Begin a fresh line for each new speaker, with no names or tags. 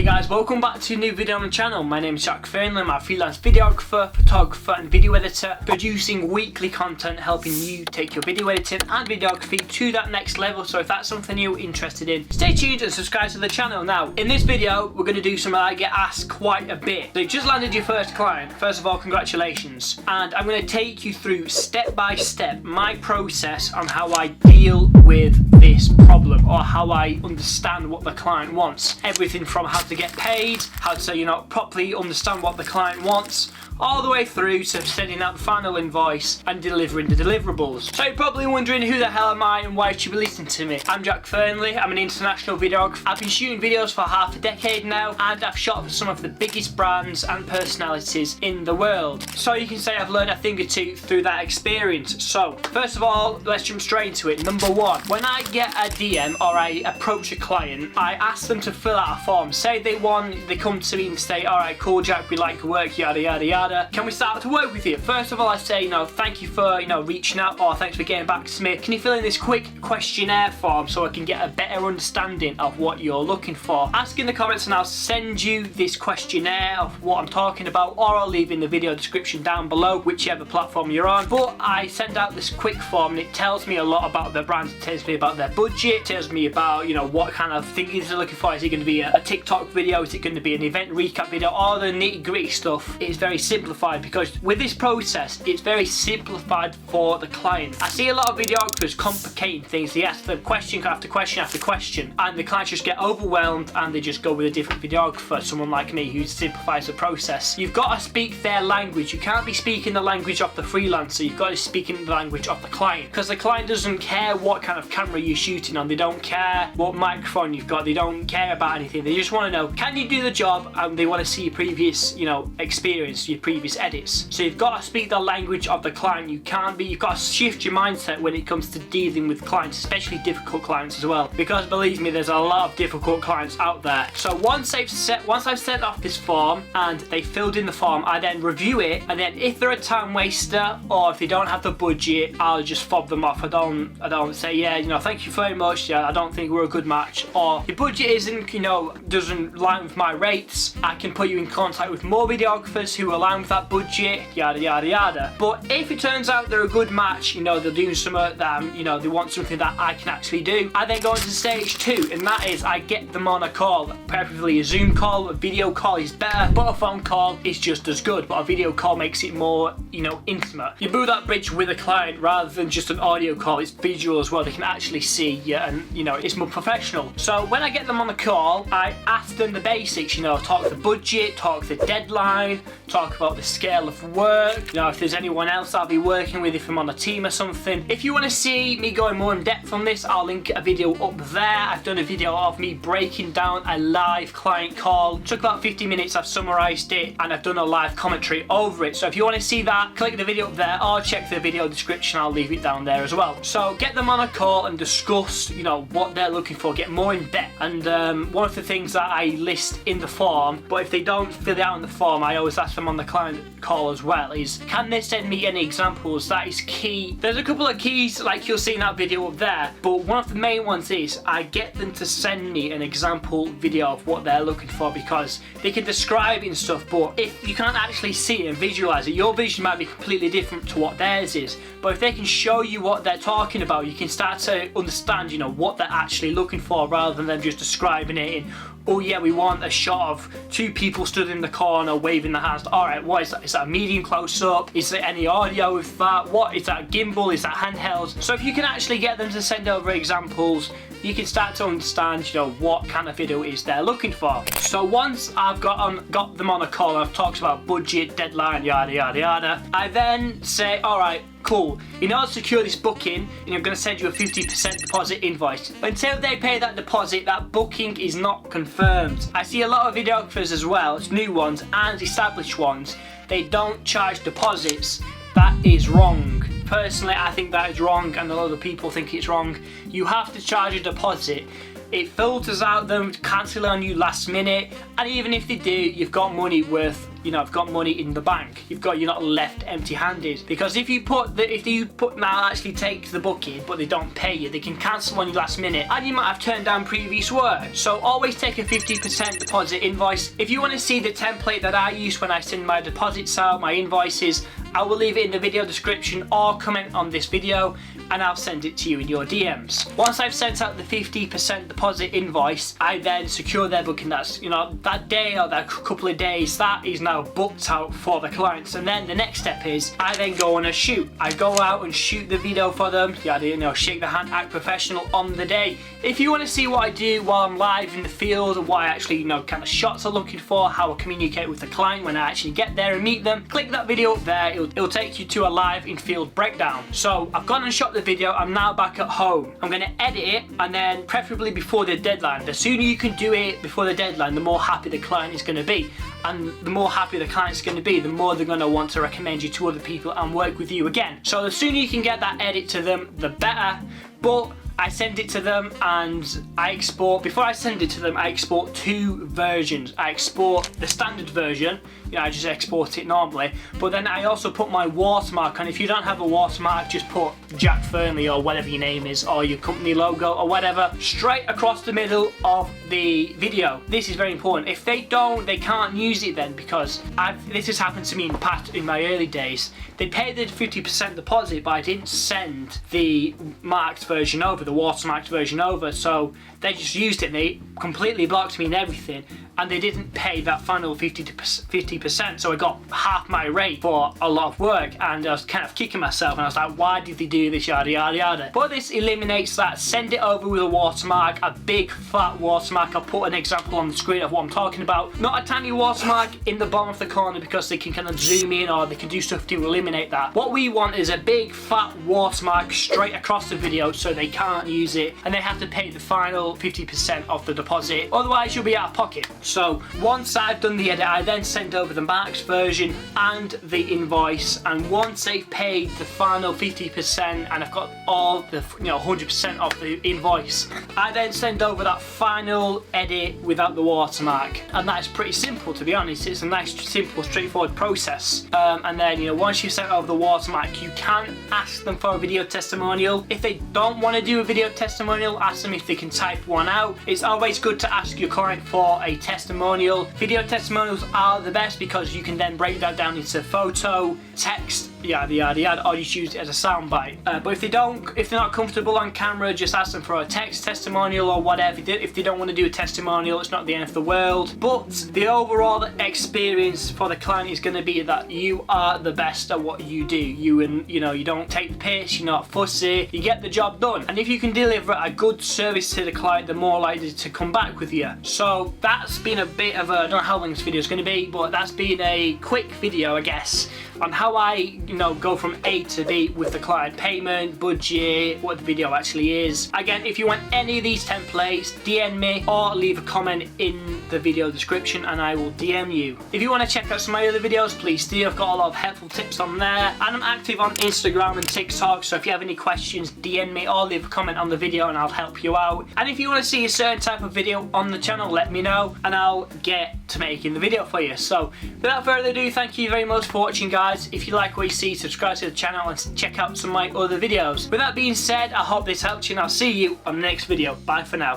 guys, welcome back to a new video on the channel. My name is Jack.F. I'm a freelance videographer, photographer and video editor, producing weekly content helping you take your video editing and videography to that next level. So if that's something you're interested in, stay tuned and subscribe to the channel. Now, in this video, we're going to do something I get asked quite a bit. So you just landed your first client. First of all, congratulations. And I'm going to take you through step by step my process on how I deal with this problem or how I understand what the client wants. Everything from how to get paid, how to properly understand what the client wants, all the way through to sending out the final invoice and delivering the deliverables. So you're probably wondering who the hell am I and why you should be listening to me. I'm Jack Fernley, I'm an international videographer. I've been shooting videos for half a decade now and I've shot for some of the biggest brands and personalities in the world. So you can say I've learned a thing or two through that experience. So first of all, let's jump straight into it. Number one, when I get a DM or I approach a client, I ask them to fill out a form. Say they come to me and say, alright, cool Jack, we like your work, yada yada yada. Can we start to work with you? First of all, I say, thank you for, reaching out, or thanks for getting back to me. Can you fill in this quick questionnaire form so I can get a better understanding of what you're looking for? Ask in the comments and I'll send you this questionnaire of what I'm talking about, or I'll leave in the video description down below, whichever platform you're on. But I send out this quick form and it tells me a lot about their brand. It tells me about their budget, it tells me about, what kind of things they're looking for. Is it going to be a TikTok video? Is it going to be an event recap video? All the nitty gritty stuff is very simplified, because with this process it's very simplified for the client. I see a lot of videographers complicating things. They ask them question after question after question and the clients just get overwhelmed and they just go with a different videographer, someone like me who simplifies the process. You've got to speak their language. You can't be speaking the language of the freelancer, you've got to speak in the language of the client, because the client doesn't care what kind of camera you're shooting on, they don't care what microphone you've got, they don't care about anything. They just want to know, can you do the job, and they want to see your previous experience, your previous edits. So you've got to speak the language of the client. You've got to shift your mindset when it comes to dealing with clients, especially difficult clients as well, because believe me, there's a lot of difficult clients out there. So once I've sent off this form and they filled in the form, I then review it, and then if they're a time waster or if they don't have the budget, I'll just fob them off. I don't say, yeah, thank you very much, yeah, I don't think we're a good match, or your budget isn't, doesn't line with my rates. I can put you in contact with more videographers who align with that budget, yada yada yada. But if it turns out they're a good match, they're doing something that they want something that I can actually do, I then go into stage two, and that is I get them on a call, preferably a Zoom call. A video call is better, but a phone call is just as good, but a video call makes it more intimate. You build that bridge with a client rather than just an audio call. It's visual as well, they can actually see you, and it's more professional. So when I get them on the call, I ask them the basics, talk the budget, talk the deadline, talk about the scale of work, if there's anyone else I'll be working with, if I'm on a team or something. If you want to see me going more in depth on this, I'll link a video up there. I've done a video of me breaking down a live client call. It took about 50 minutes, I've summarized it and I've done a live commentary over it. So if you want to see that, click the video up there or check the video description, I'll leave it down there as well. So get them on a call and discuss what they're looking for, get more in depth. And one of the things that I list in the form, but if they don't fill it out in the form, I always ask them on the client call as well, is can they send me any examples? That is key. There's a couple of keys like you'll see in that video up there, but one of the main ones is I get them to send me an example video of what they're looking for, because they can describe it and stuff, but if you can't actually see it and visualize it, your vision might be completely different to what theirs is. But if they can show you what they're talking about, you can start to understand what they're actually looking for, rather than them just describing it in, oh yeah, we want a shot of two people stood in the corner waving their hands. Alright, what is that? Is that a medium close up? Is there any audio with that? What is that, gimbal? Is that handheld? So if you can actually get them to send over examples, you can start to understand what kind of video it is they're looking for. So once I've got them on a call, I've talked about budget, deadline, yada yada yada, I then say, alright, cool, in order to secure this booking, I'm going to send you a 50% deposit invoice. Until they pay that deposit, that booking is not confirmed. I see a lot of videographers as well, it's new ones and established ones, they don't charge deposits. That is wrong. Personally, I think that is wrong, and a lot of people think it's wrong. You have to charge a deposit. It filters out them cancelling on you last minute, and even if they do, you've got money worth have got money in the bank. You're not left empty-handed. Because if you now actually take the booking but they don't pay you, they can cancel on you last minute and you might have turned down previous work. So always take a 50% deposit invoice. If you want to see the template that I use when I send my deposits out, my invoices, I will leave it in the video description or comment on this video and I'll send it to you in your DMs. Once I've sent out the 50% deposit invoice, I then secure their booking. That's, that day or that couple of days, that is now booked out for the clients. And then the next step is I then go on a shoot. I go out and shoot the video for them. Shake the hand, act professional on the day. If you want to see what I do while I'm live in the field and what I actually, kind of shots I'm looking for, how I communicate with the client when I actually get there and meet them, click that video up there. It'll take you to a live in-field breakdown. So I've gone and shot the video. I'm now back at home. I'm going to edit it and then preferably before the deadline. The sooner you can do it before the deadline, the more happy the client is going to be. And the more happy the client's going to be, the more they're going to want to recommend you to other people and work with you again. So the sooner you can get that edit to them, the better. But I send it to them and I export. Before I send it to them, I export 2 versions. I export the standard version, I just export it normally, but then I also put my watermark on. If you don't have a watermark, just put Jack Fernley or whatever your name is, or your company logo or whatever, straight across the middle of the video. This is very important. If they don't, they can't use it then, because this has happened to me in the past, in my early days. They paid the 50% deposit, but I didn't send the marked version over, the watermarked version over, so they just used it and they completely blocked me and everything, and they didn't pay that final 50%, so I got half my rate for a lot of work, and I was kind of kicking myself and I was like, why did they do this, yada yada yada. But this eliminates that. Send it over with a watermark, a big fat watermark. I'll put an example on the screen of what I'm talking about. Not a tiny watermark in the bottom of the corner, because they can kind of zoom in or they can do stuff to eliminate that. What we want is a big fat watermark straight across the video so they can't use it and they have to pay the final 50% of the deposit, otherwise you'll be out of pocket. So once I've done the edit, I then send over the marked version and the invoice, and once they've paid the final 50% and I've got all the 100% of the invoice, I then send over that final edit without the watermark, and that's pretty simple, to be honest. It's a nice, simple, straightforward process. And then once you've sent over the watermark, you can ask them for a video testimonial. If they don't want to do a video testimonial, ask them if they can type one out. It's always good to ask your client for a testimonial. Video testimonials are the best because you can then break that down into photo, text, yada yada yada, or just use it as a soundbite. But if they're not comfortable on camera, just ask them for a text testimonial or whatever. If they don't want to do a testimonial, it's not the end of the world. But the overall experience for the client is going to be that you are the best at what you do. You don't take the piss, you're not fussy, you get the job done. And if you can deliver a good service to the client, they're more likely to come back with you. So that's been a bit of a, I don't know how long this video is going to be, but that's been a quick video, I guess, on how I go from A to B with the client: payment, budget, what the video actually is. Again, if you want any of these templates, DM me or leave a comment in the video description and I will DM you. If you want to check out some of my other videos, please do. I've got a lot of helpful tips on there, and I'm active on Instagram and TikTok, so if you have any questions, DM me or leave a comment on the video and I'll help you out. And if you want to see a certain type of video on the channel, let me know and I'll get to making the video for you. So without further ado, thank you very much for watching, guys. If you like what you see, subscribe to the channel and check out some of my other videos. With that being said, I hope this helped you and I'll see you on the next video. Bye for now.